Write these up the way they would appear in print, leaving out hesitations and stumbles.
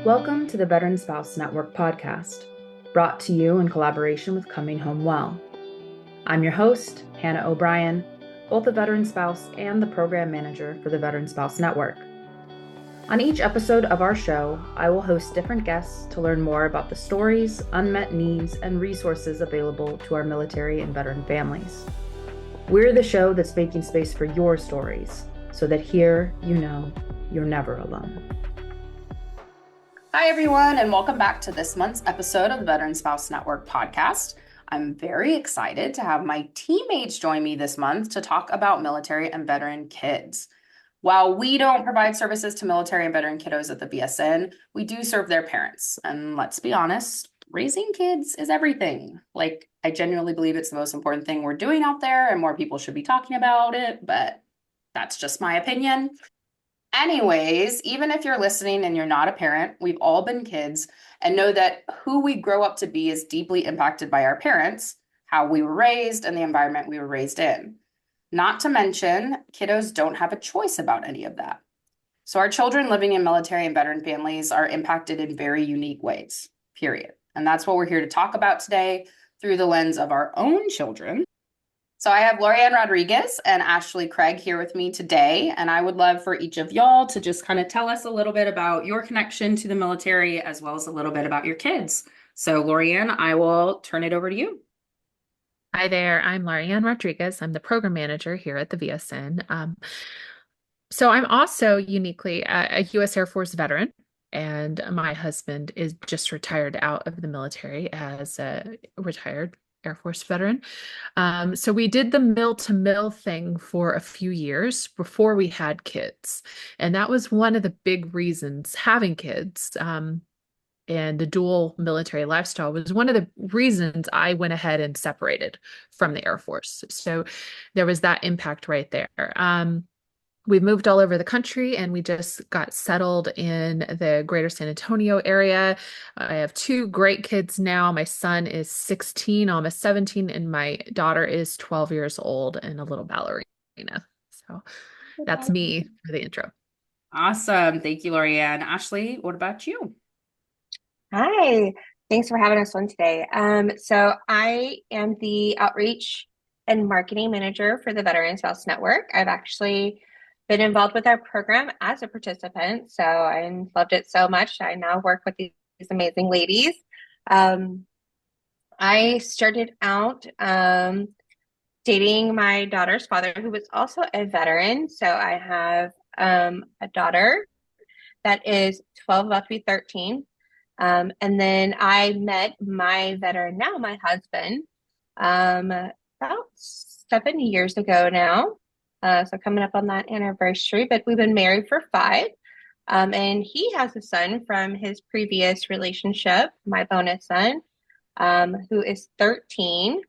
Welcome to the Veteran Spouse Network podcast, brought to you in collaboration with Coming Home Well. I'm your host, Hannah O'Brien, both a veteran spouse and the program manager for the Veteran Spouse Network. On each episode of our show, I will host different guests to learn more about the stories, unmet needs, and resources available to our military and veteran families. We're the show that's making space for your stories, so that here you know you're never alone. Hi, everyone, and welcome back to this month's episode of the Veteran Spouse Network podcast. I'm very excited to have my teammates join me this month to talk about military and veteran kids. While we don't provide services to military and veteran kiddos at the VSN, we do serve their parents. And let's be honest, raising kids is everything. I genuinely believe it's the most important thing we're doing out there, and more people should be talking about it, but that's just my opinion. Anyways, even if you're listening and you're not a parent, we've all been kids and know that who we grow up to be is deeply impacted by our parents, how we were raised, and the environment we were raised in. Not to mention, kiddos don't have a choice about any of that. So our children living in military and veteran families are impacted in very unique ways, period. And that's what we're here to talk about today through the lens of our own children. So I have Laurianne Rodriguez and Ashley Craig here with me today, and I would love for each of y'all to just kind of tell us a little bit about your connection to the military as well as a little bit about your kids. So Laurianne, I will turn it over to you. Hi there, I'm Laurianne Rodriguez. I'm the program manager here at the VSN. So I'm also uniquely a U.S. Air Force veteran, and my husband is just retired out of the military as a retired Air Force veteran. So we did the mill-to-mill thing for a few years before we had kids. And that was one of the big reasons having kids. And the dual military lifestyle was one of the reasons I went ahead and separated from the Air Force. So there was that impact right there. We've moved all over the country and we just got settled in the greater San Antonio area. I have two great kids now. My son is 16, almost 17, and my daughter is 12 years old and a little ballerina. So that's me for the intro. Awesome. Thank you, Laurianne. Ashley, what about you? Hi, thanks for having us on today. So I am the outreach and marketing manager for the Veteran Spouse Network. I've actually been involved with our program as a participant, so I loved it so much. I now work with these amazing ladies. I started out dating my daughter's father, who was also a veteran. So I have a daughter that is 12, about to be 13. And then I met my veteran now, my husband, about 7 years ago now. So coming up on that anniversary, but we've been married for 5. And he has a son from his previous relationship, my bonus son, who is 13.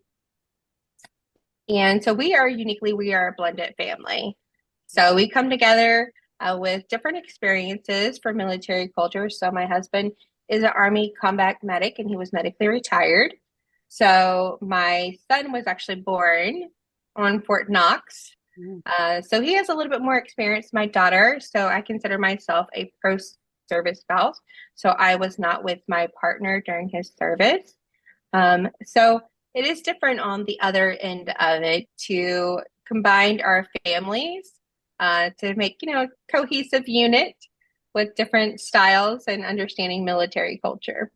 And so we are a blended family. So we come together with different experiences for military culture. So my husband is an Army combat medic and he was medically retired. So my son was actually born on Fort Knox. So he has a little bit more experience than my daughter. So I consider myself a pro-service spouse. So I was not with my partner during his service. So it is different on the other end of it to combine our families to make, a cohesive unit with different styles and understanding military culture.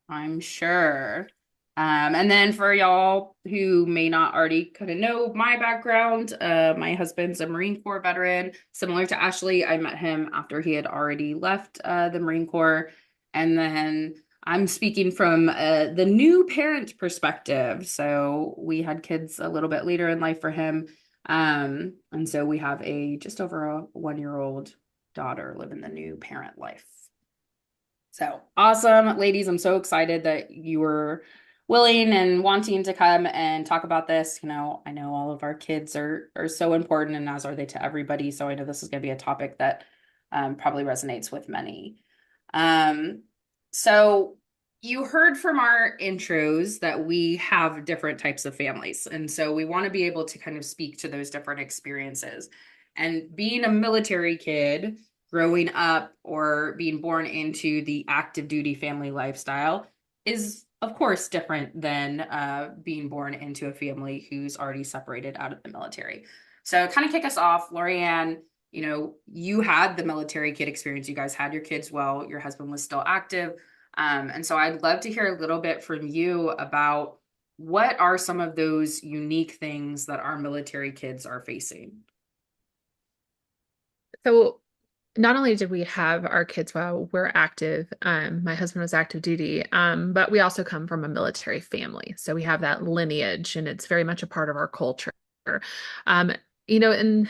I'm sure. And then for y'all who may not already kind of know my background, my husband's a Marine Corps veteran. Similar to Ashley, I met him after he had already left the Marine Corps. And then I'm speaking from the new parent perspective. So we had kids a little bit later in life for him. And so we have just over a 1-year-old daughter living the new parent life. So awesome, ladies. I'm so excited that you were willing and wanting to come and talk about this. I know all of our kids are so important, and as are they to everybody. So I know this is going to be a topic that probably resonates with many. So you heard from our intros that we have different types of families. And so we want to be able to kind of speak to those different experiences. And being a military kid, growing up or being born into the active duty family lifestyle is, of course, different than being born into a family who's already separated out of the military. So, kind of kick us off, Laurianne. You had the military kid experience. You guys had your kids while your husband was still active. And so I'd love to hear a little bit from you about what are some of those unique things that our military kids are facing? So not only did we have our kids while we're active, my husband was active duty, but we also come from a military family. So we have that lineage and it's very much a part of our culture. Um, and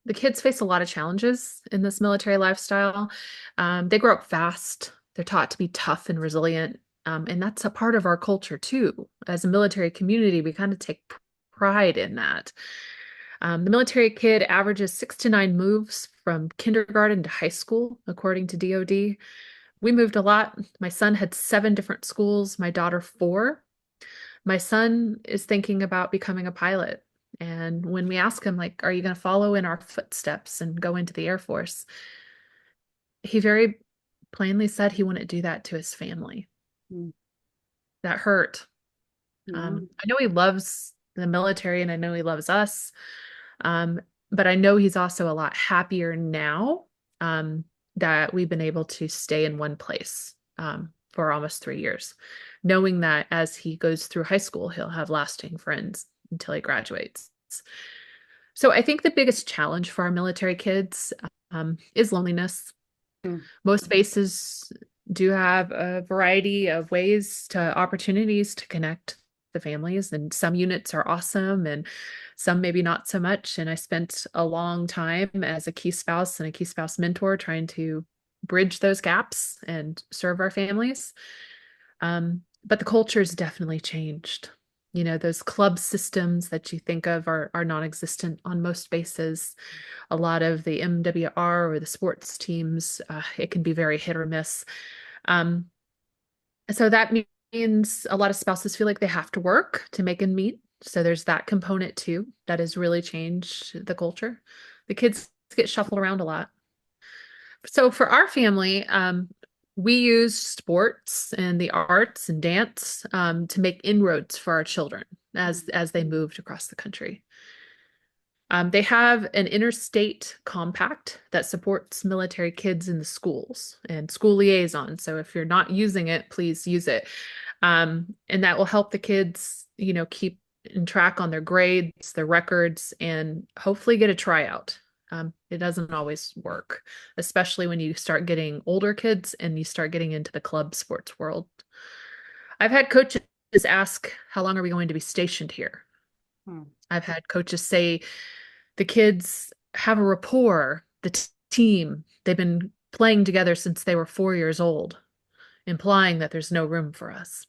the kids face a lot of challenges in this military lifestyle. They grow up fast. They're taught to be tough and resilient. And that's a part of our culture too. As a military community, we kind of take pride in that. The military kid averages 6 to 9 moves from kindergarten to high school, according to DoD. We moved a lot. My son had 7 different schools, my daughter 4. My son is thinking about becoming a pilot. And when we ask him, like, are you going to follow in our footsteps and go into the Air Force? He very plainly said he wouldn't do that to his family. Mm. That hurt. Yeah. I know he loves the military and I know he loves us. Um, but I know he's also a lot happier now that we've been able to stay in one place for almost 3 years, knowing that as he goes through high school, he'll have lasting friends until he graduates. So I think the biggest challenge for our military kids is loneliness. Mm. Most bases do have a variety of ways to opportunities to connect the families, and some units are awesome and some maybe not so much. And I spent a long time as a key spouse and a key spouse mentor trying to bridge those gaps and serve our families. But the culture's definitely changed. Those club systems that you think of are non-existent on most bases. A lot of the MWR or the sports teams, it can be very hit or miss. Um, so that means a lot of spouses feel like they have to work to make ends meet. So there's that component too that has really changed the culture. The kids get shuffled around a lot. So for our family, we use sports and the arts and dance to make inroads for our children as they moved across the country. They have an interstate compact that supports military kids in the schools and school liaison. So if you're not using it, please use it. And that will help the kids, keep in track on their grades, their records, and hopefully get a tryout. It doesn't always work, especially when you start getting older kids and you start getting into the club sports world. I've had coaches ask, how long are we going to be stationed here? I've had coaches say the kids have a rapport, the team, they've been playing together since they were 4 years old, implying that there's no room for us.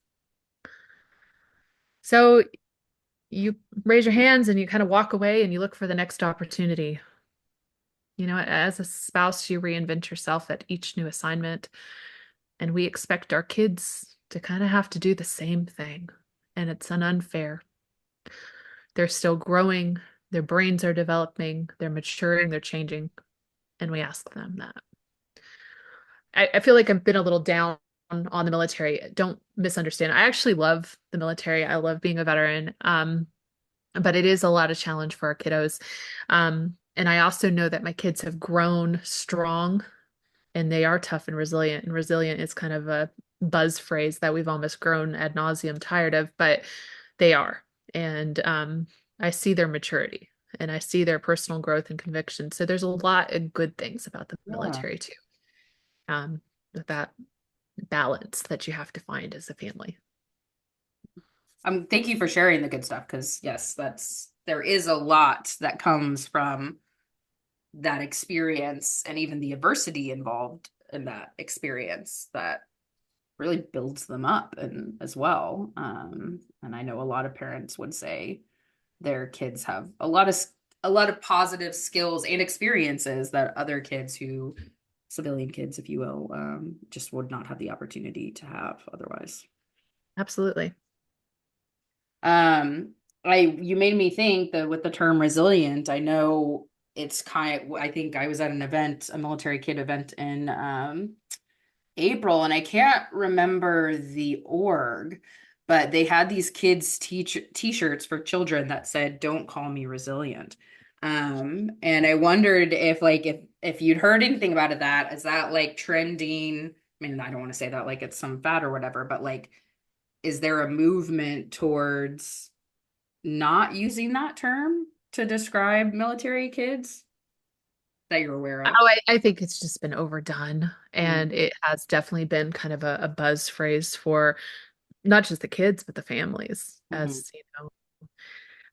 So you raise your hands and you kind of walk away and you look for the next opportunity. As a spouse, you reinvent yourself at each new assignment. And we expect our kids to kind of have to do the same thing. And it's unfair. They're still growing, their brains are developing, they're maturing, they're changing. And we ask them that. I feel like I've been a little down on the military. Don't misunderstand. I actually love the military. I love being a veteran. But it is a lot of challenge for our kiddos. And I also know that my kids have grown strong and they are tough and resilient. And resilient is kind of a buzz phrase that we've almost grown ad nauseum tired of, but they are. And I see their maturity and I see their personal growth and conviction. So there's a lot of good things about the military too. With that balance that you have to find as a family. Thank you for sharing the good stuff because yes, there is a lot that comes from that experience and even the adversity involved in that experience that really builds them up and as well. And I know a lot of parents would say their kids have a lot of positive skills and experiences that other kids who civilian kids, if you will, just would not have the opportunity to have otherwise. Absolutely. You made me think that with the term resilient, I know it's kind of, I think I was at an event, a military kid event in April, and I can't remember the org, but they had these kids teach t-shirts for children that said, "Don't call me resilient." And I wondered if like if you'd heard anything about it, that is that like trending? I mean, I don't want to say that like it's some fad or whatever, but like, is there a movement towards not using that term to describe military kids that you're aware of? Oh, I think it's just been overdone. And it has definitely been kind of a buzz phrase for not just the kids, but the families, Mm-hmm. as you know.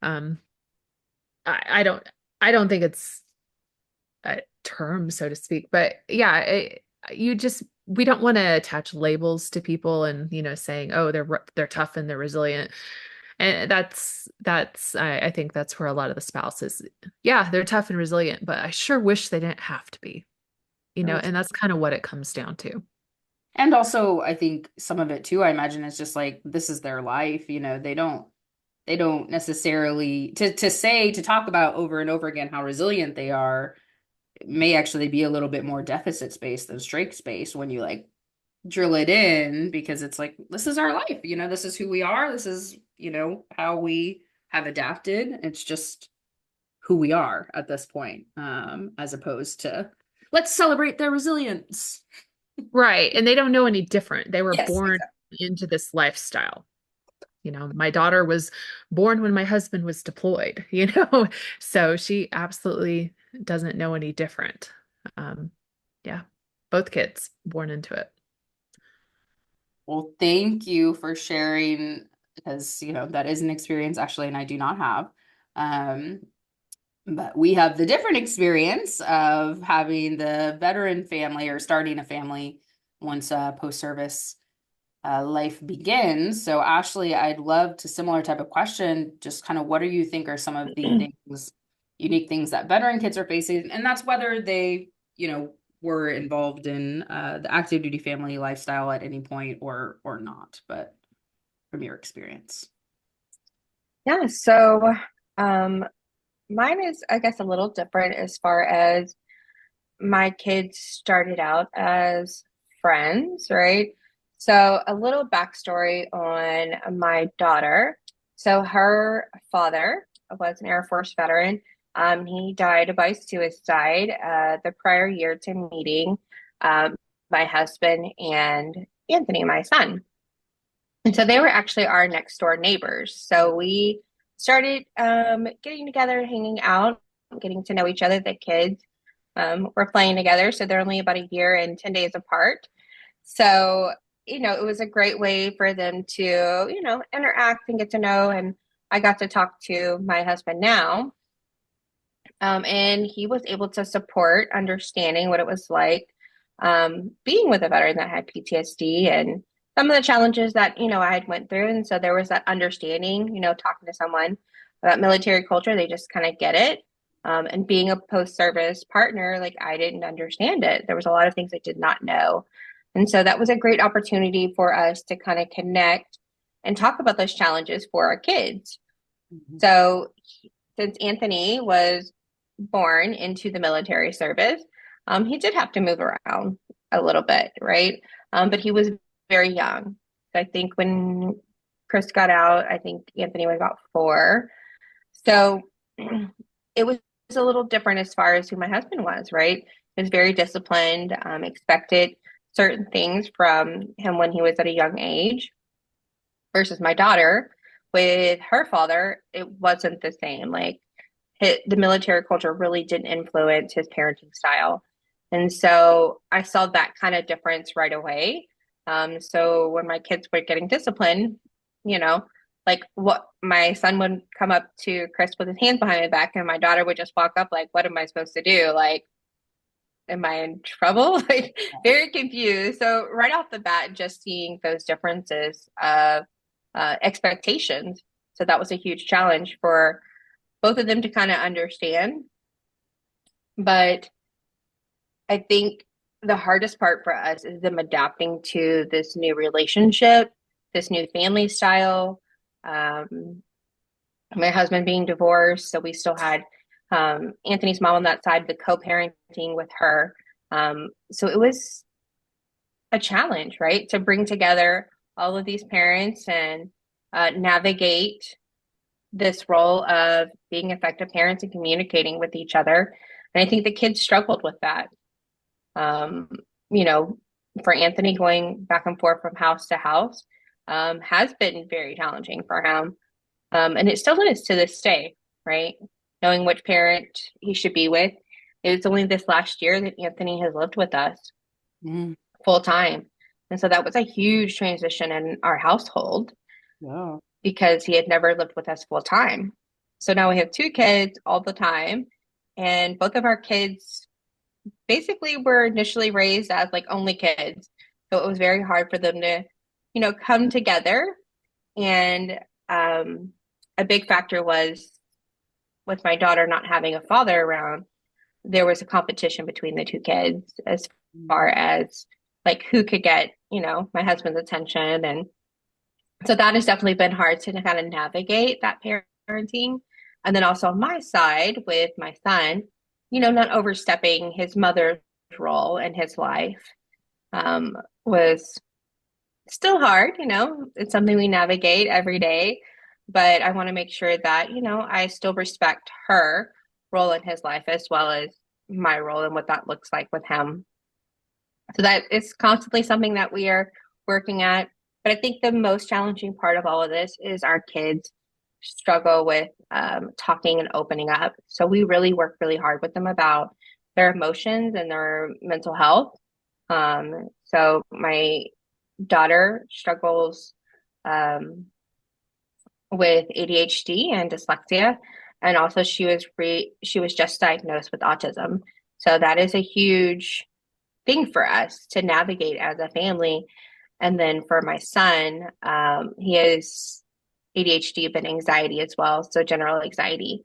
Um, I don't think it's a term, so to speak, but yeah, we don't want to attach labels to people and, saying, oh, they're tough and they're resilient. And I think that's where a lot of the spouses, yeah, they're tough and resilient, but I sure wish they didn't have to be, and that's kind of what it comes down to. And also, I think some of it too, I imagine, is just like this is their life. They don't necessarily to talk about over and over again how resilient they are may actually be a little bit more deficit space than strength space when you like drill it in, because it's like this is our life. This is who we are. This is, how we have adapted. It's just who we are at this point, as opposed to let's celebrate their resilience. Right. And they don't know any different. They were Yes, born exactly. into this lifestyle. My daughter was born when my husband was deployed, so she absolutely doesn't know any different. Um, yeah, both kids born into it. Well, thank you for sharing, because that is an experience actually, and I do not have. Um, but we have the different experience of having the veteran family or starting a family once post-service life begins. So, Ashley, I'd love to similar type of question, just kind of what do you think are some of the things, unique things that veteran kids are facing, and that's whether they, were involved in the active duty family lifestyle at any point or not, but from your experience. Yeah, so um, mine is, I guess, a little different as far as my kids started out as friends, right? So, a little backstory on my daughter. So, her father was an Air Force veteran. He died by suicide the prior year to meeting um, my husband and Anthony, my son. And so they were actually our next door neighbors. So we started getting together, hanging out, getting to know each other. The kids were playing together. So they're only about a year and 10 days apart. So, it was a great way for them to, interact and get to know. And I got to talk to my husband now. And he was able to support understanding what it was like being with a veteran that had PTSD and some of the challenges that, I had went through. And so there was that understanding, talking to someone about military culture, they just kind of get it. And being a post-service partner, like I didn't understand it. There was a lot of things I did not know. And so that was a great opportunity for us to kind of connect and talk about those challenges for our kids. Mhm. So since Anthony was born into the military service, he did have to move around a little bit, right? But he was very young. So I think when Chris got out, I think Anthony was about 4. So it was a little different as far as who my husband was, right? He was very disciplined, expected certain things from him when he was at a young age versus my daughter with her father, it wasn't the same. Like the military culture really didn't influence his parenting style. And so I saw that kind of difference right away. So when my kids were getting disciplined, you know, like what my son would come up to Chris with his hands behind my back, and my daughter would just walk up like, what am I supposed to do? Like, am I in trouble? Like, very confused. So right off the bat, just seeing those differences of expectations. So that was a huge challenge for both of them to kind of understand. But I think the hardest part for us is them adapting to this new relationship, this new family style. My husband being divorced, so we still had Anthony's mom on that side, the co-parenting with her. So it was a challenge, right? To bring together all of these parents and navigate this role of being effective parents and communicating with each other. And I think the kids struggled with that. Um, you know, for Anthony, going back and forth from house to house has been very challenging for him. And it still is to this day, right? Knowing which parent he should be with. It was only this last year that Anthony has lived with us full time. And so that was a huge transition in our household Yeah. because he had never lived with us full time. So now we have two kids all the time, and both of our kids basically were initially raised as like only kids. So it was very hard for them to, come together. And a big factor was with my daughter not having a father around, there was a competition between the two kids as far as like who could get, my husband's attention. And so that has definitely been hard to kind of navigate that parenting. And then also on my side with my son, not overstepping his mother's role in his life was still hard. It's something we navigate every day. But I want to make sure that, I still respect her role in his life as well as my role and what that looks like with him. So that is constantly something that we are working at. But I think the most challenging part of all of this is our kids struggle with talking and opening up. So we really work really hard with them about their emotions and their mental health. So my daughter struggles with ADHD and dyslexia, and also she was just diagnosed with autism. So that is a huge thing for us to navigate as a family. And then for my son, he has ADHD, but anxiety as well, so general anxiety.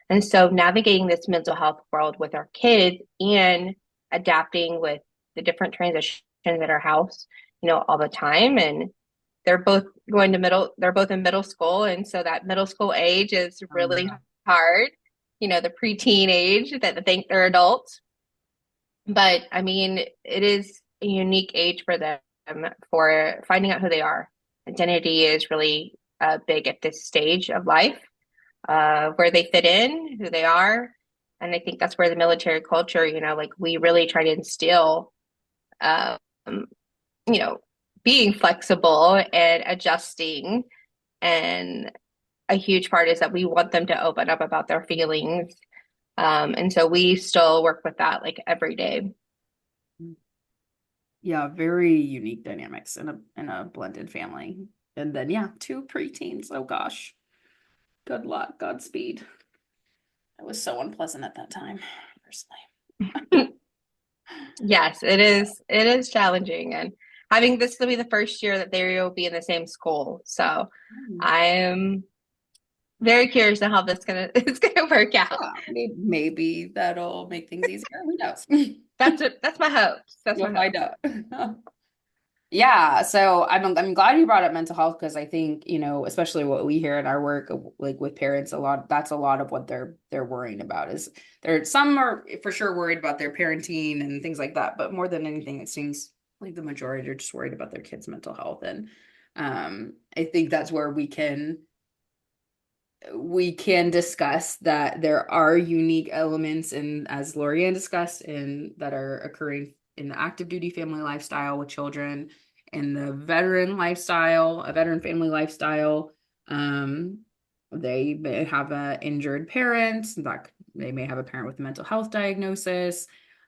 And so navigating this mental health world with our kids and adapting with the different transitions at our house, all the time. And they're both they're both in middle school. And so that middle school age is really hard, the preteen age that they think they're adults. But I mean, it is a unique age for them for finding out who they are. Identity is really big at this stage of life, where they fit in, who they are. And I think that's where the military culture, like we really try to instill, um, being flexible and adjusting. And a huge part is that we want them to open up about their feelings. And so we still work with that like every day. Yeah, very unique dynamics in a blended family. And then yeah, two preteens. Oh gosh. Good luck, Godspeed. It was so unpleasant at that time, personally. Yes, it is. It is challenging, and having this will be the first year that they will be in the same school. So I am very curious on how this gonna it's gonna work out. Maybe that'll make things easier. Who knows? That's my hopes. That's You'll my find out. Yeah, so I'm glad you brought up mental health because I think, especially what we hear in our work, like with parents, that's a lot of what they're worrying about is some are for sure worried about their parenting and things like that, but more than anything, it seems like the majority are just worried about their kids' mental health. And I think that's where we can discuss that there are unique elements and as Laurianne discussed in that are occurring in the active duty family lifestyle with children and the veteran lifestyle, a veteran family lifestyle. They may have an injured parent, that they may have a parent with a mental health diagnosis.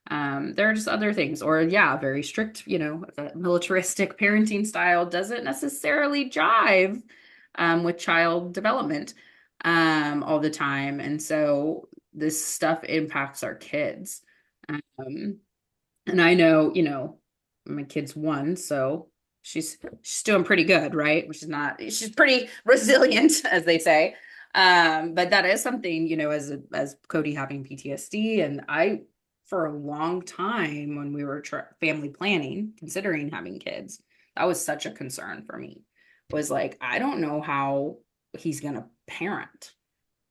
There are just other things, or yeah, very strict, militaristic parenting style doesn't necessarily jive with child development all the time. And so this stuff impacts our kids. And I know, my kid's one, so she's doing pretty good, right? She's pretty resilient, as they say. But that is something, as Cody having PTSD, and I, for a long time when we were family planning, considering having kids, that was such a concern for me. Was like, I don't know how he's gonna parent.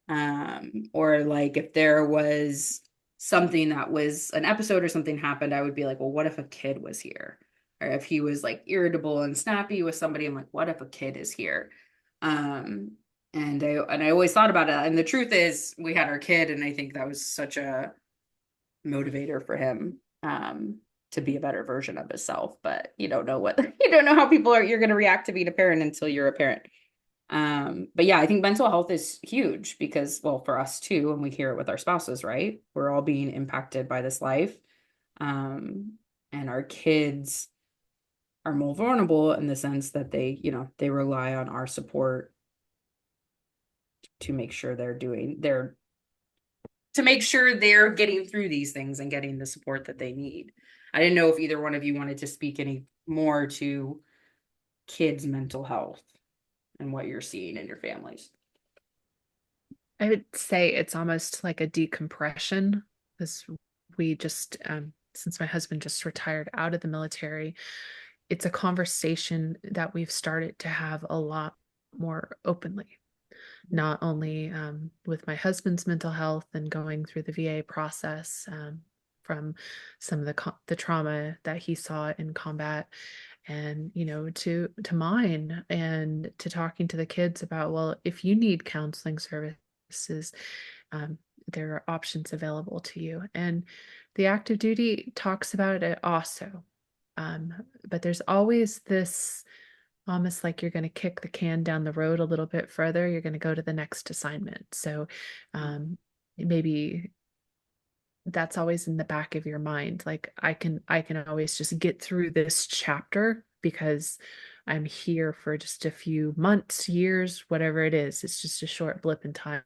Or like if there was something that was an episode or something happened, I would be like, well, what if a kid was here? Or if he was like irritable and snappy with somebody, I'm like, what if a kid is here? Um, and I always thought about it. And the truth is we had our kid, and I think that was such a motivator for him to be a better version of himself. But you don't know what you don't know how people are you're gonna react to being a parent until you're a parent. But yeah, I think mental health is huge because, well, for us too, and we hear it with our spouses, right? We're all being impacted by this life. Um, and our kids are more vulnerable in the sense that they rely on our support to make sure they're getting through these things and getting the support that they need. I didn't know if either one of you wanted to speak any more to kids' mental health and what you're seeing in your families. I would say it's almost like a decompression because we just, since my husband just retired out of the military, it's a conversation that we've started to have a lot more openly, not only with my husband's mental health and going through the VA process from some of the trauma that he saw in combat, and to mine, and to talking to the kids about, well, if you need counseling services, um, there are options available to you. And the active duty talks about it also, but there's always this, almost like you're going to kick the can down the road a little bit further. You're going to go to the next assignment. So maybe that's always in the back of your mind. Like I can always just get through this chapter because I'm here for just a few months, years, whatever it is. It's just a short blip in time.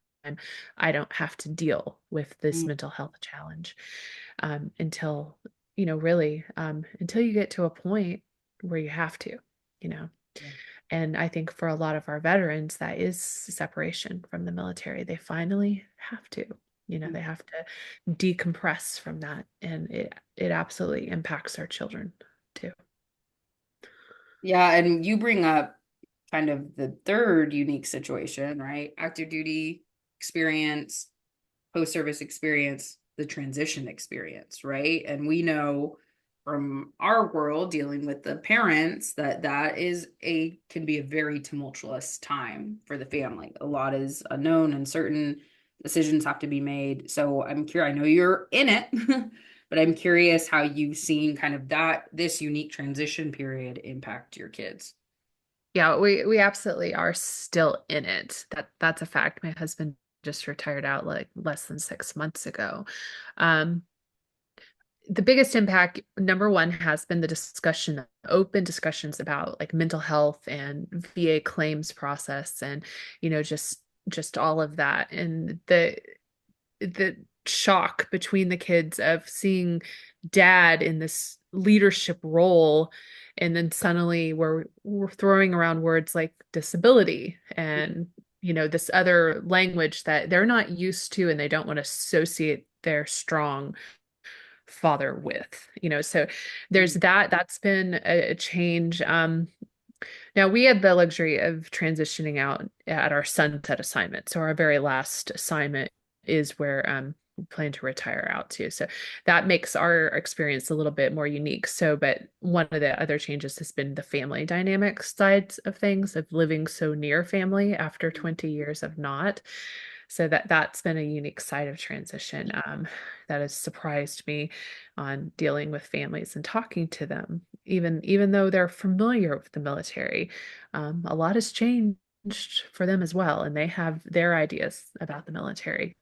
I don't have to deal with this Mm, mental health challenge until, really, until you get to a point where you have to, you know. yeah. And I think for a lot of our veterans, that is separation from the military. They finally have to, Mm. they have to decompress from that. And it absolutely impacts our children too. Yeah, and you bring up kind of the third unique situation, right? Active duty experience, post-service experience, the transition experience, right? And we know from our world dealing with the parents that can be a very tumultuous time for the family. A lot is unknown and certain decisions have to be made. So I'm curious, I know you're in it, but I'm curious how you've seen kind of this unique transition period impact your kids. Yeah, we absolutely are still in it. That's a fact. My husband just retired out like less than 6 months ago. Um, the biggest impact, number one, has been the discussion, open discussions about like mental health and VA claims process, and just all of that, and the shock between the kids of seeing dad in this leadership role, and then suddenly we're throwing around words like disability and this other language that they're not used to and they don't want to associate their strong father with. So there's that's been a change. Now we had the luxury of transitioning out at our sunset assignment. So our very last assignment is where we plan to retire out to. So that makes our experience a little bit more unique. So, but one of the other changes has been the family dynamic sides of things, of living so near family after 20 years of not. So that's been a unique side of transition that has surprised me on dealing with families and talking to them, even though they're familiar with the military. A lot has changed for them as well, and they have their ideas about the military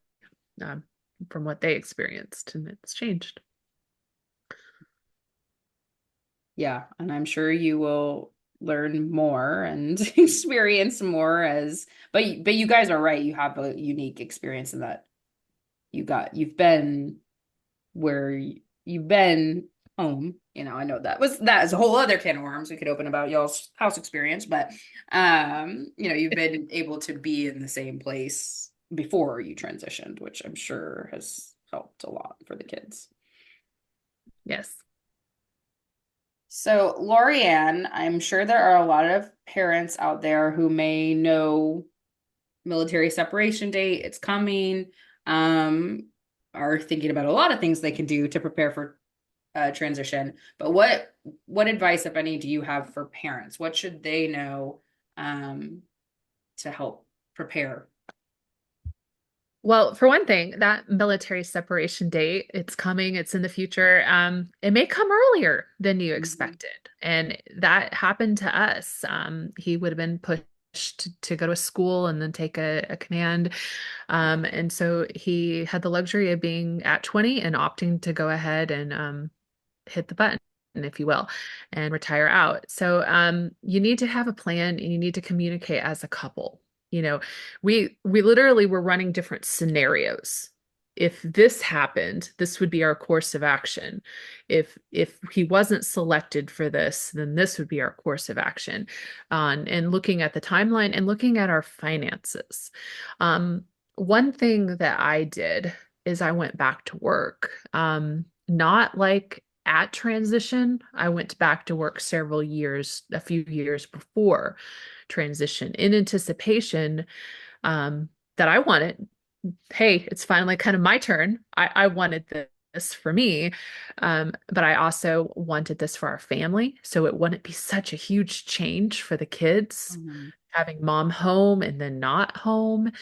um, from what they experienced, and it's changed. Yeah, and I'm sure you will learn more and experience more but you guys are right. You have a unique experience in that you've been where you've been home. I know that is a whole other can of worms we could open about y'all's house experience, but you've been able to be in the same place before you transitioned, which I'm sure has helped a lot for the kids. Yes. So, Laurianne, I'm sure there are a lot of parents out there who may know military separation date. It's coming. Um, are thinking about a lot of things they can do to prepare for transition. But what advice, if any, do you have for parents? What should they know to help prepare? Well, for one thing, that military separation date, it's coming, it's in the future. It may come earlier than you Mhm. expected. And that happened to us. He would have been pushed to go to school and then take a command. And so he had the luxury of being at 20 and opting to go ahead and hit the button, if you will, and retire out. So you need to have a plan and you need to communicate as a couple. You know, we literally were running different scenarios. If this happened, this would be our course of action. If he wasn't selected for this, then this would be our course of action. And looking at the timeline and looking at our finances. One thing that I did is I went back to work. Not like at transition. I went back to work several years, a few years before transition in anticipation that I wanted, hey, it's finally kind of my turn. I wanted this for me. But I also wanted this for our family. So it wouldn't be such a huge change for the kids Mhm. having mom home and then not home,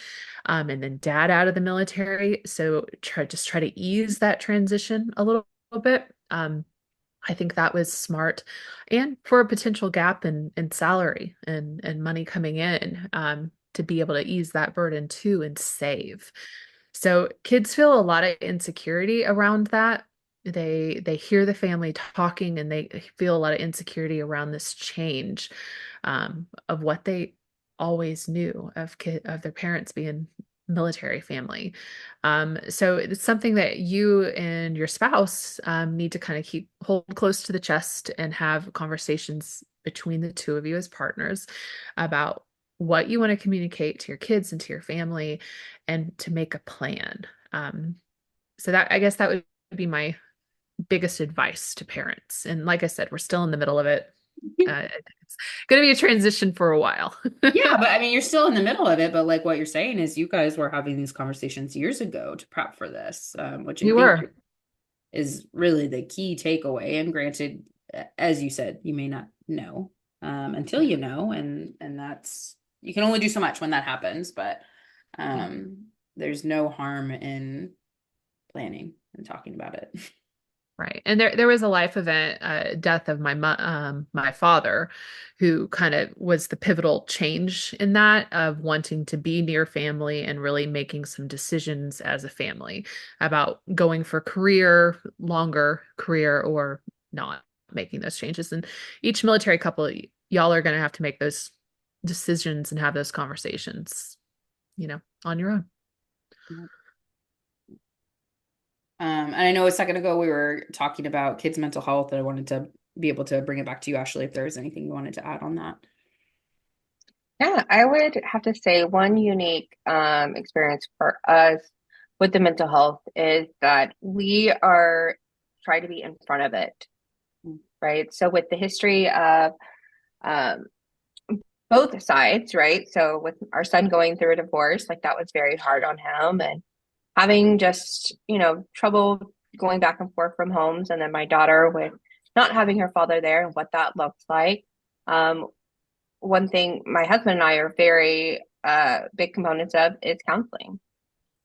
and then dad out of the military. So try to ease that transition a little bit. I think that was smart. And for a potential gap in salary and money coming in, to be able to ease that burden too and save. So kids feel a lot of insecurity around that. They hear the family talking and they feel a lot of insecurity around this change, of what they always knew of their parents being military family. So it's something that you and your spouse need to kind of hold close to the chest and have conversations between the two of you as partners about what you want to communicate to your kids and to your family and to make a plan. So that I guess that would be my biggest advice to parents. And like I said, we're still in the middle of it. It's going to be a transition for a while. Yeah, but I mean, you're still in the middle of it. But like what you're saying is, you guys were having these conversations years ago to prep for this, which I You think were. is really the key takeaway. And granted, as you said, you may not know until Yeah. you know, and that's you can only do so much when that happens. But Yeah. there's no harm in planning and talking about it. Right. And there was a life event, death of my father, who kind of was the pivotal change in that of wanting to be near family and really making some decisions as a family about going for career, longer career or not making those changes. And each military couple, y'all are going to have to make those decisions and have those conversations, on your own. And I know a second ago we were talking about kids' mental health, and I wanted to be able to bring it back to you, Ashley, if there was anything you wanted to add on that. Yeah, I would have to say one unique experience for us with the mental health is that we are trying to be in front of it, right? So with the history of um, both sides, right? So with our son going through a divorce, like that was very hard on him and having just, trouble going back and forth from homes. And then my daughter with not having her father there and what that looks like. Um, One thing my husband and I are very big components of is counseling.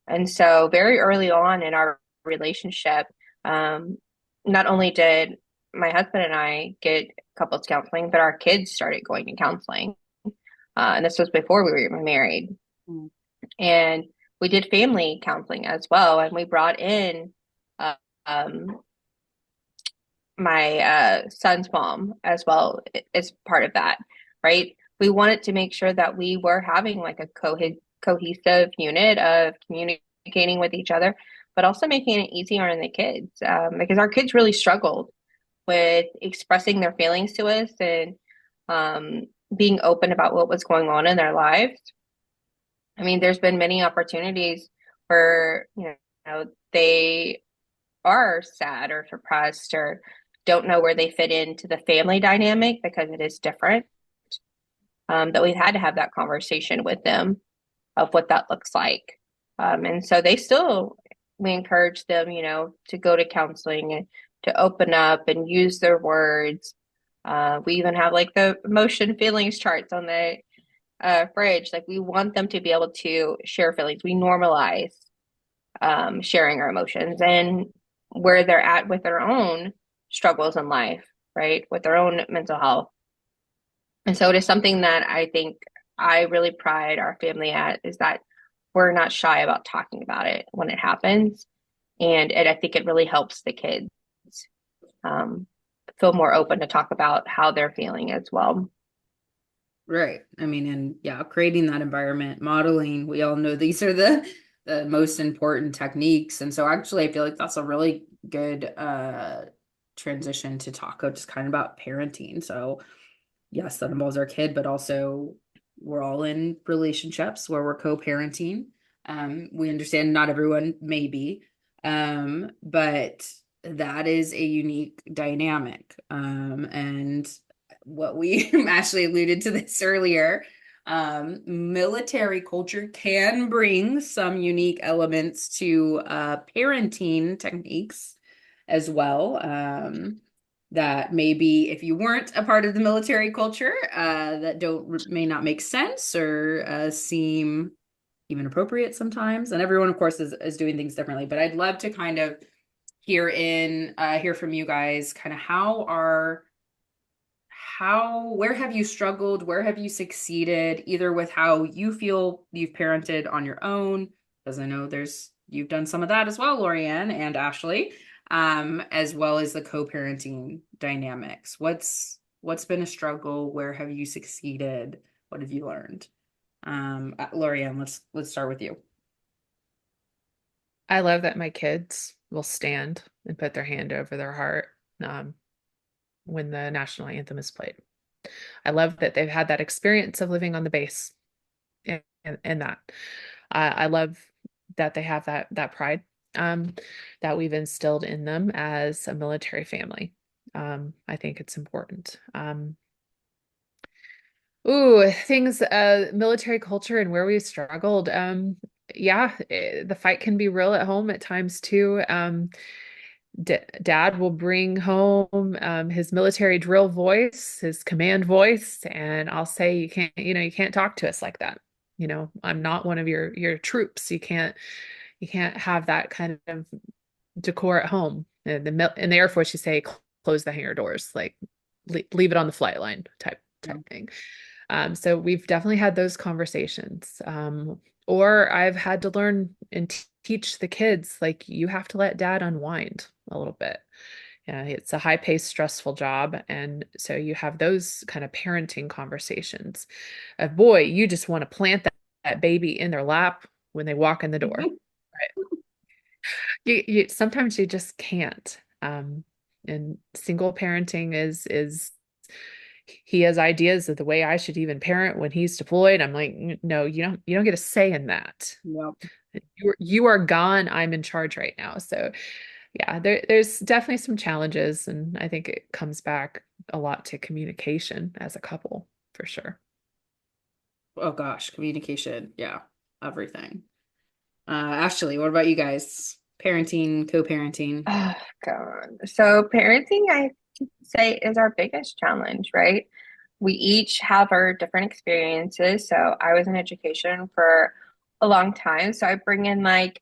And so very early on in our relationship, um, not only did my husband and I get couples counseling, but our kids started going to counseling. And this was before we were married. Mm. And we did family counseling as well. And we brought in uh, um, my son's mom as well as part of that, right? We wanted to make sure that we were having like a cohesive unit of communicating with each other, but also making it easier on the kids, because our kids really struggled with expressing their feelings to us and um, being open about what was going on in their lives. I mean, there's been many opportunities where, they are sad or depressed or don't know where they fit into the family dynamic because it is different. That we've had to have that conversation with them of what that looks like. And so we encourage them, to go to counseling and to open up and use their words. We even have like the emotion feelings charts on the fridge. Like we want them to be able to share feelings. We normalize sharing our emotions and where they're at with their own struggles in life, right? With their own mental health. And so it is something that I think I really pride our family at, is that we're not shy about talking about it when it happens. And I think it really helps the kids um, feel more open to talk about how they're feeling as well. Right. I mean, and yeah, creating that environment, modeling, we all know these are the most important techniques. And so actually I feel like that's a really good transition to talk just kind of about parenting. So yes, that involves our kid, but also we're all in relationships where we're co-parenting. We understand not everyone may be, but that is a unique dynamic. And what we Ashley alluded to this earlier, military culture can bring some unique elements to parenting techniques as well. That maybe if you weren't a part of the military culture, that don't may not make sense or seem even appropriate sometimes. And everyone, of course, is doing things differently. But I'd love to kind of hear from you guys, kind of where have you struggled? Where have you succeeded, either with how you feel you've parented on your own? Because I know you've done some of that as well, Laurianne and Ashley, as well as the co-parenting dynamics. What's been a struggle? Where have you succeeded? What have you learned? Laurianne, let's start with you. I love that my kids will stand and put their hand over their heart when the national anthem is played. I love that they've had that experience of living on the base and that. I love that they have that pride that we've instilled in them as a military family. I think it's important. Things, military culture and where we struggled. Yeah, the fight can be real at home at times too. Dad will bring home his military drill voice, his command voice, and I'll say, you can't talk to us like that. I'm not one of your troops. You can't have that kind of decor at home. In the Air Force, you say close the hangar doors, like leave it on the flight line type thing. So we've definitely had those conversations. Or I've had to learn and teach the kids, like, you have to let dad unwind a little bit. Yeah, it's a high-paced, stressful job. And so you have those kind of parenting conversations of, boy, you just want to plant that baby in their lap when they walk in the door. Right? Sometimes you just can't. And single parenting is he has ideas of the way I should even parent when he's deployed. I'm like, no, you don't get a say in that. Yep. You are gone. I'm in charge right now. So yeah, there's definitely some challenges, and I think it comes back a lot to communication as a couple, for sure. Oh gosh, communication. Yeah, everything. Ashley, what about you guys? Parenting, co-parenting. Oh, God. So parenting, I say, is our biggest challenge, right? We each have our different experiences. So I was in education for a long time. So I bring in like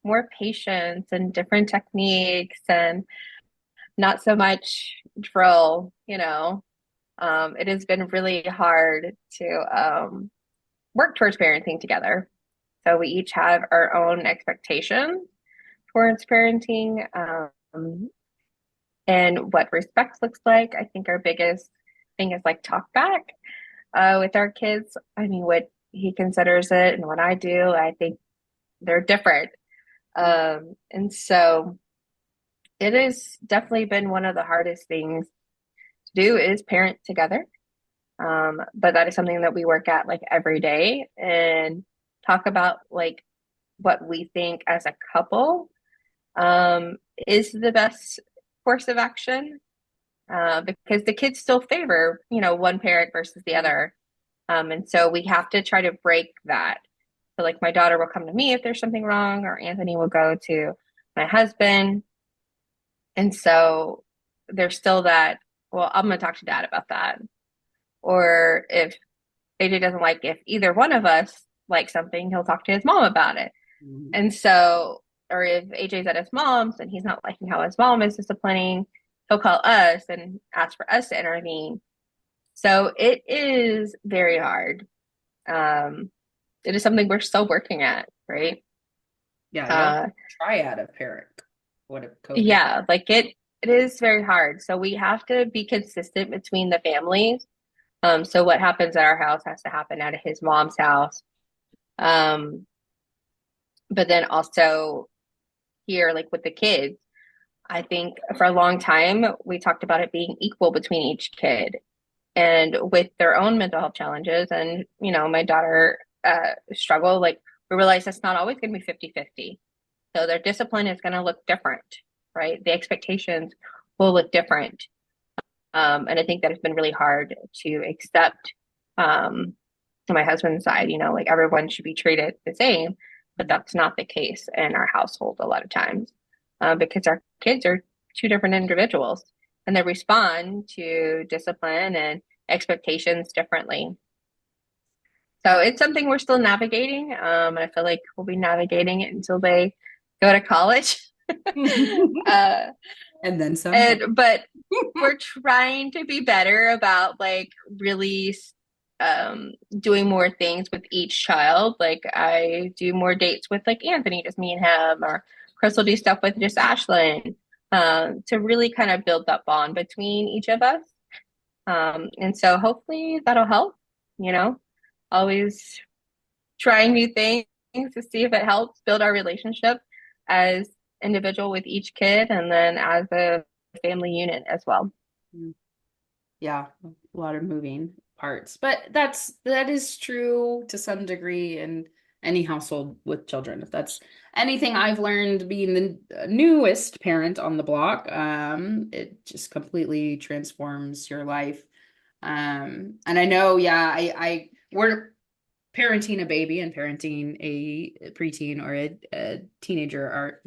more patience and different techniques and not so much drill. It has been really hard to work towards parenting together. So we each have our own expectations towards parenting, and what respect looks like. I think our biggest thing is like talk back with our kids. I mean, what he considers it and what I do, I think they're different. And so it has definitely been one of the hardest things to do is parent together. But that is something that we work at like every day and talk about like what we think as a couple is the best course of action, because the kids still favor, one parent versus the other. And so we have to try to break that. So like my daughter will come to me if there's something wrong, or Anthony will go to my husband. And so there's still that, well, I'm going to talk to dad about that. Or if AJ doesn't like if either one of us likes something, he'll talk to his mom about it. Mhm. And so, or if AJ's at his mom's and he's not liking how his mom is disciplining, he'll call us and ask for us to intervene. So it is very hard. Um, it is something we're still working at, right? Yeah, y'all have Uh, a triad of parent. What a co-parent. yeah, like it is very hard. So we have to be consistent between the families. So what happens at our house has to happen at his mom's house. Um, but then also here, like with the kids, I think for a long time we talked about it being equal between each kid and with their own mental health challenges. And, you know, my daughter struggle, like we realize it's not always going to be 50-50. So their discipline is going to look different, right? The expectations will look different. And I think that it's been really hard to accept to my husband's side, you know, like everyone should be treated the same, but that's not the case in our household a lot of times because our kids are two different individuals and they respond to discipline and expectations differently. So it's something we're still navigating. And I feel like we'll be navigating it until they go to college. uh, And then some. but we're trying to be better about like really doing more things with each child. Like I do more dates with like Anthony, just me and him, or Chris will do stuff with just Ashlyn, to really kind of build that bond between each of us. And so hopefully that'll help, you know, always trying new things to see if it helps build our relationship as individual with each kid and then as a family unit as well. Yeah, a lot of moving parts. But that is true to some degree in any household with children. If that's anything I've learned being the newest parent on the block, it just completely transforms your life. And I know, yeah, we're parenting a baby and parenting a preteen or a teenager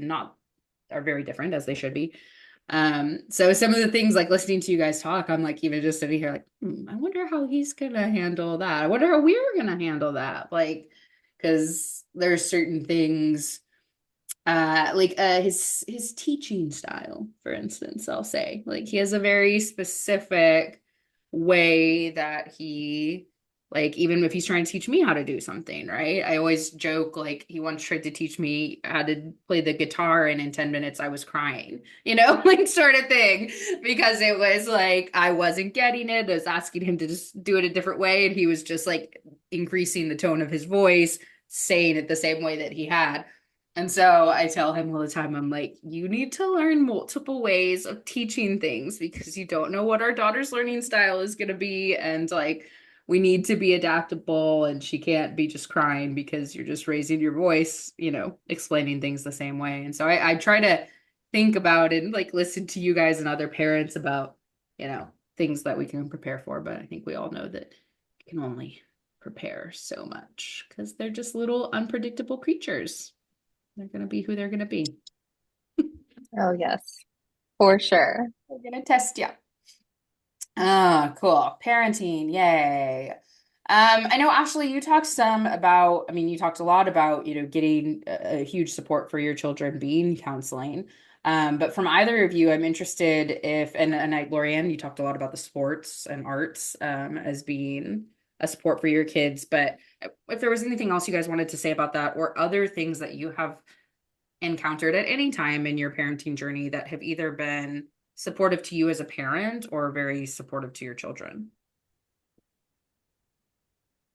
are very different as they should be. So some of the things like listening to you guys talk, I'm like even just sitting here like, I wonder how he's gonna handle that. I wonder how we're gonna handle that. Like, because there's certain things, like his teaching style, for instance, I'll say, like he has a very specific way that he like even if he's trying to teach me how to do something, right? I always joke like he once tried to teach me how to play the guitar and in 10 minutes I was crying, like sort of thing, because it was like I wasn't getting it. I was asking him to just do it a different way and he was just like increasing the tone of his voice, saying it the same way that he had. And so I tell him all the time, I'm like, you need to learn multiple ways of teaching things because you don't know what our daughter's learning style is going to be. And like, we need to be adaptable and she can't be just crying because you're just raising your voice, explaining things the same way. And so I try to think about it and like listen to you guys and other parents about, things that we can prepare for. But I think we all know that you can only prepare so much because they're just little unpredictable creatures. They're going to be who they're going to be. Oh, yes, for sure. They're going to test you. Ah, cool. Parenting. Yay. I know, Ashley, you talked some about, you talked a lot about, getting a huge support for your children being counseling. But from either of you, I'm interested if, and Laurianne, you talked a lot about the sports and arts as being a support for your kids. But if there was anything else you guys wanted to say about that or other things that you have encountered at any time in your parenting journey that have either been supportive to you as a parent or very supportive to your children?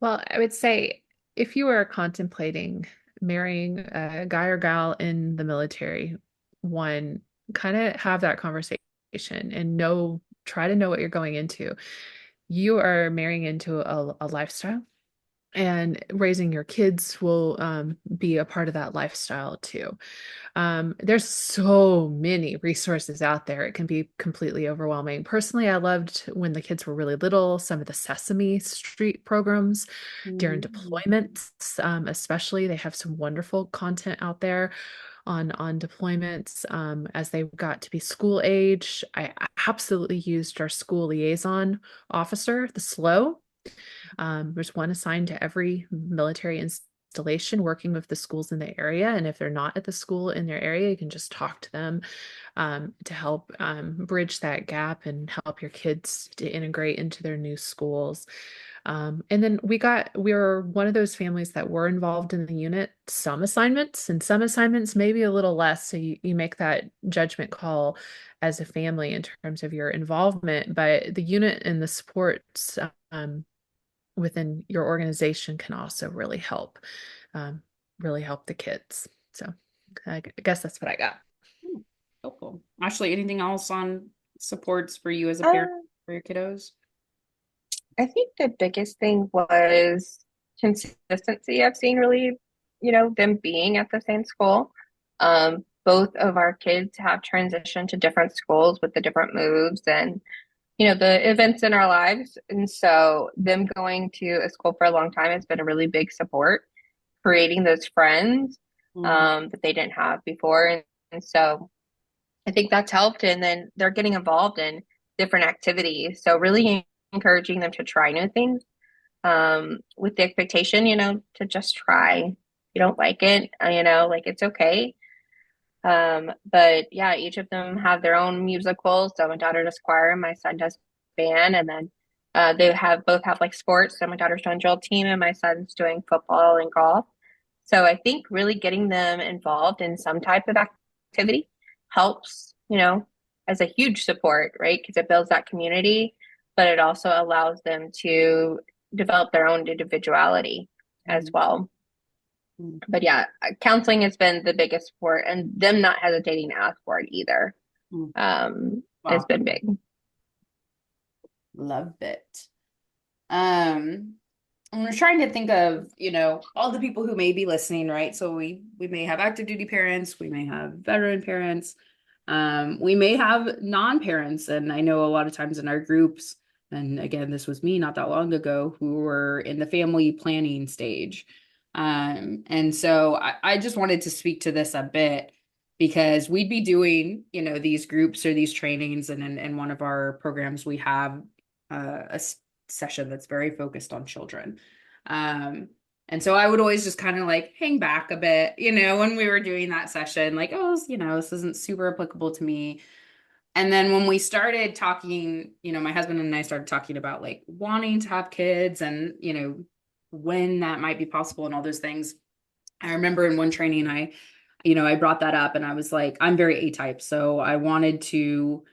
Well, I would say if you are contemplating marrying a guy or gal in the military, one, kind of have that conversation and try to know what you're going into. You are marrying into a lifestyle and raising your kids will be a part of that lifestyle too. There's so many resources out there. It can be completely overwhelming. Personally, I loved when the kids were really little, some of the Sesame Street programs during Mhm. deployments, especially. They have some wonderful content out there on deployments as they got to be school age. I absolutely used our school liaison officer, the SLO. There's one assigned to every military installation working with the schools in the area. And if they're not at the school in their area, you can just talk to them to help bridge that gap and help your kids to integrate into their new schools. And then we were one of those families that were involved in the unit, some assignments and some assignments, maybe a little less. So you make that judgment call as a family in terms of your involvement. But the unit and the supports within your organization can also um, really help the kids. So I guess that's what I got. Hmm, helpful. Ashley, anything else on supports for you as a parent Um, for your kiddos? I think the biggest thing was consistency of seeing really, them being at the same school. Both of our kids have transitioned to different schools with the different moves and, the events in our lives. And so them going to a school for a long time has been a really big support, creating those friends Mm, that they didn't have before. And so I think that's helped. And then they're getting involved in different activities. So really encouraging them to try new things with the expectation, to just try. If you don't like it, like it's okay. But yeah, each of them have their own musicals. So my daughter does choir and my son does band. And then they have both have like sports. So my daughter's doing drill team and my son's doing football and golf. So I think really getting them involved in some type of activity helps, as a huge support, right? Because it builds that community, but it also allows them to develop their own individuality as mm, well. mm. But yeah, counseling has been the biggest support, and them not hesitating to ask for it either Mm. has Wow, been big. love it. Um, I'm trying to think of, all the people who may be listening, right? So we may have active duty parents, we may have veteran parents, we may have non-parents, and I know a lot of times in our groups, and again, this was me not that long ago, who were in the family planning stage. And so I just wanted to speak to this a bit because we'd be doing, these groups or these trainings, and in one of our programs, we have a session that's very focused on children. Um, and so I would always just kind of like hang back a bit, when we were doing that session, like, oh, this isn't super applicable to me. And then when we started talking, my husband and I started talking about like wanting to have kids and, when that might be possible and all those things. I remember in one training, I brought that up and I was like, I'm very A-type. So I wanted to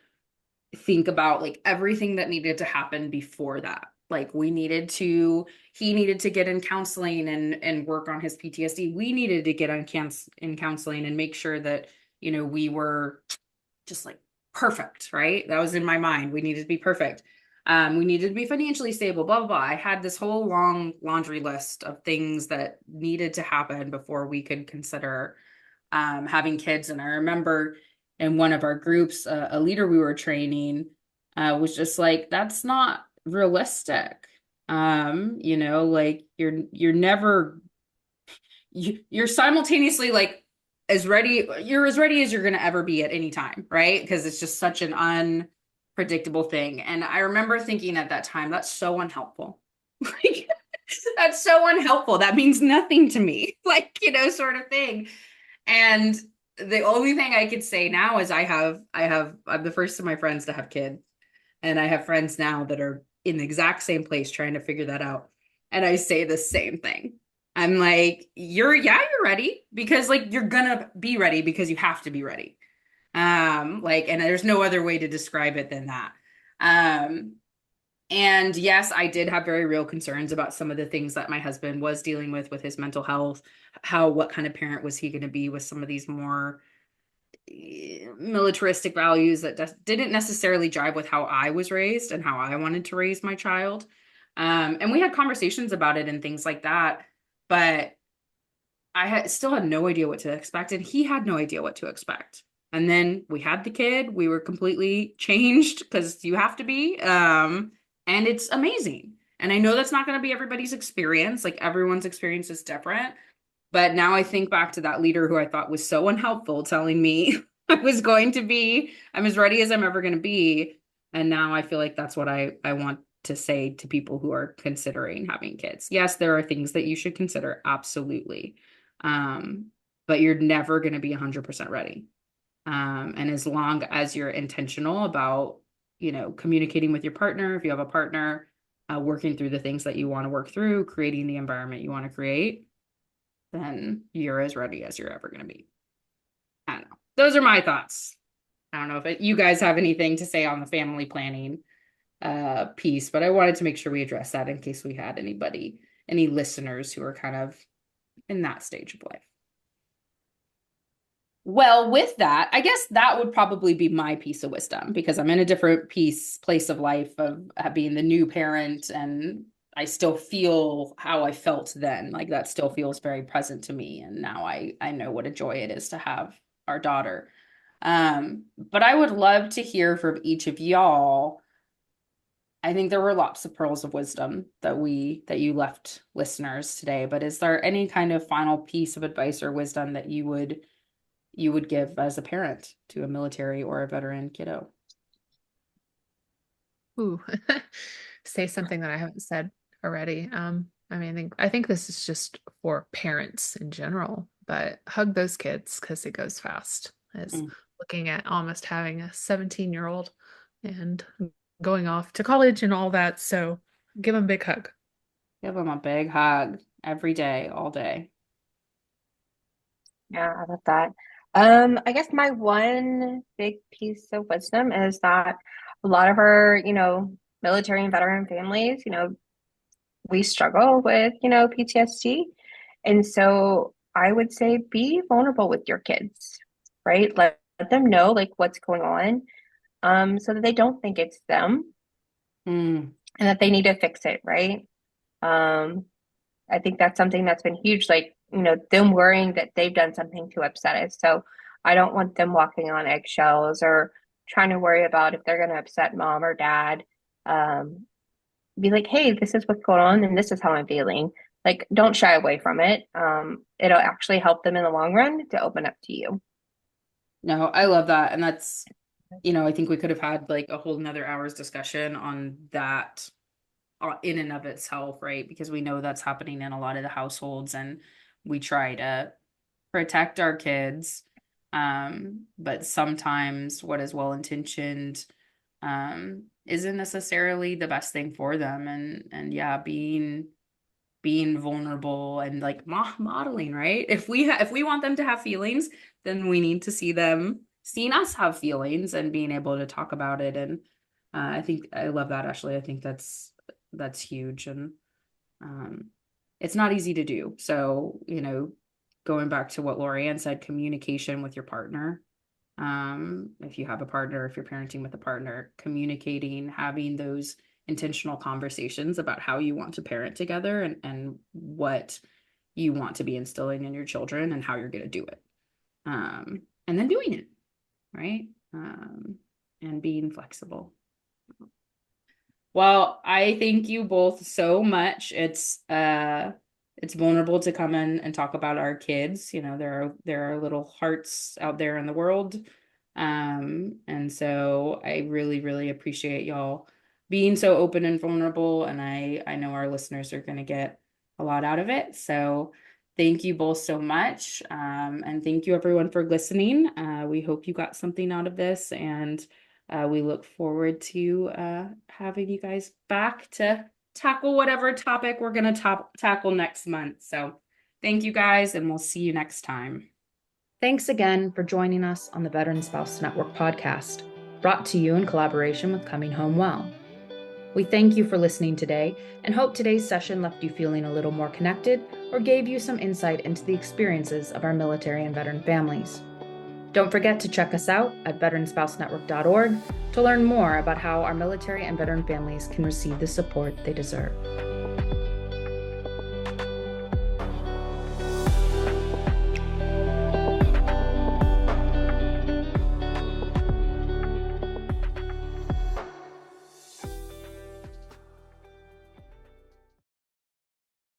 think about like everything that needed to happen before that. Like he needed to get in counseling and work on his PTSD. We needed to get in counseling and make sure that, we were just like perfect, right? That was in my mind. We needed to be perfect. We needed to be financially stable, blah, blah, blah. I had this whole long laundry list of things that needed to happen before we could consider having kids. And I remember in one of our groups, a leader we were training was just like, that's not realistic. Like you're never you're simultaneously like you're as ready as you're gonna ever be at any time, right? Because it's just such an unpredictable thing. And I remember thinking at that time, that's so unhelpful. Like, that's so unhelpful. That means nothing to me, like, sort of thing. And the only thing I could say now is I'm the first of my friends to have kids. And I have friends now that are in the exact same place trying to figure that out. And I say the same thing. I'm like, you're ready because like you're gonna be ready because you have to be ready. Like, and there's no other way to describe it than that. Um, and yes, I did have very real concerns about some of the things that my husband was dealing with his mental health. What kind of parent was he going to be with some of these more militaristic values that didn't necessarily jive with how I was raised and how I wanted to raise my child. And we had conversations about it and things like that, but still had no idea what to expect, and he had no idea what to expect. And then we had the kid. We were completely changed because you have to be. And it's amazing. And I know that's not going to be everybody's experience. Like everyone's experience is different. But now I think back to that leader who I thought was so unhelpful, telling me I'm as ready as I'm ever going to be. And now I feel like that's what I want to say to people who are considering having kids. Yes, there are things that you should consider, absolutely. Um, but you're never going to be 100% ready. And as long as you're intentional about, communicating with your partner, if you have a partner, working through the things that you want to work through, creating the environment you want to create, then you're as ready as you're ever going to be. I don't know. Those are my thoughts. I don't know if you guys have anything to say on the family planning piece, but I wanted to make sure we address that in case we had any listeners who are kind of in that stage of life. Well, with that, I guess that would probably be my piece of wisdom because I'm in a different place of life of being the new parent, and I still feel how I felt then. Like that still feels very present to me. And now I know what a joy it is to have our daughter. But I would love to hear from each of y'all. I think there were lots of pearls of wisdom that you left listeners today, but is there any kind of final piece of advice or wisdom that you would give as a parent to a military or a veteran kiddo? Ooh, say something that I haven't said already. I mean, I think this is just for parents in general, but hug those kids because it goes fast. As looking at almost having a 17-year-old and going off to college and all that. So give them a big hug. Give them a big hug every day, all day. Yeah, I love that. I guess my one big piece of wisdom is that a lot of our, military and veteran families, we struggle with, PTSD. And so I would say be vulnerable with your kids, right? Let them know like what's going on, so that they don't think it's them Mm. and that they need to fix it, right? Um, I think that's something that's been huge, like, them worrying that they've done something to upset us. So I don't want them walking on eggshells or trying to worry about if they're going to upset mom or dad. Um, be like, hey, this is what's going on and this is how I'm feeling. Like, don't shy away from it. It'll actually help them in the long run to open up to you. No, I love that. And that's, I think we could have had like a whole another hour's discussion on that in and of itself, right? Because we know that's happening in a lot of the households, and we try to protect our kids. But sometimes what is well intentioned isn't necessarily the best thing for them. And yeah, being vulnerable and like modeling, right? If we want them to have feelings, then we need to seeing us have feelings and being able to talk about it. And I think I love that, Ashley. I think that's huge, and it's not easy to do. So, going back to what Laurianne said, communication with your partner. If you have a partner, if you're parenting with a partner, communicating, having those intentional conversations about how you want to parent together, and what you want to be instilling in your children and how you're going to do it. And then doing it, right? And being flexible. Well, I thank you both so much. It's vulnerable to come in and talk about our kids. There are little hearts out there in the world. And so I really, really appreciate y'all being so open and vulnerable. And I know our listeners are going to get a lot out of it. So thank you both so much. And thank you everyone for listening. We hope you got something out of this, and we look forward to having you guys back to tackle whatever topic we're going to tackle next month. So thank you guys, and we'll see you next time. Thanks again for joining us on the Veteran Spouse Network podcast, brought to you in collaboration with Coming Home Well. We thank you for listening today and hope today's session left you feeling a little more connected or gave you some insight into the experiences of our military and veteran families. Don't forget to check us out at veteranspousenetwork.org to learn more about how our military and veteran families can receive the support they deserve.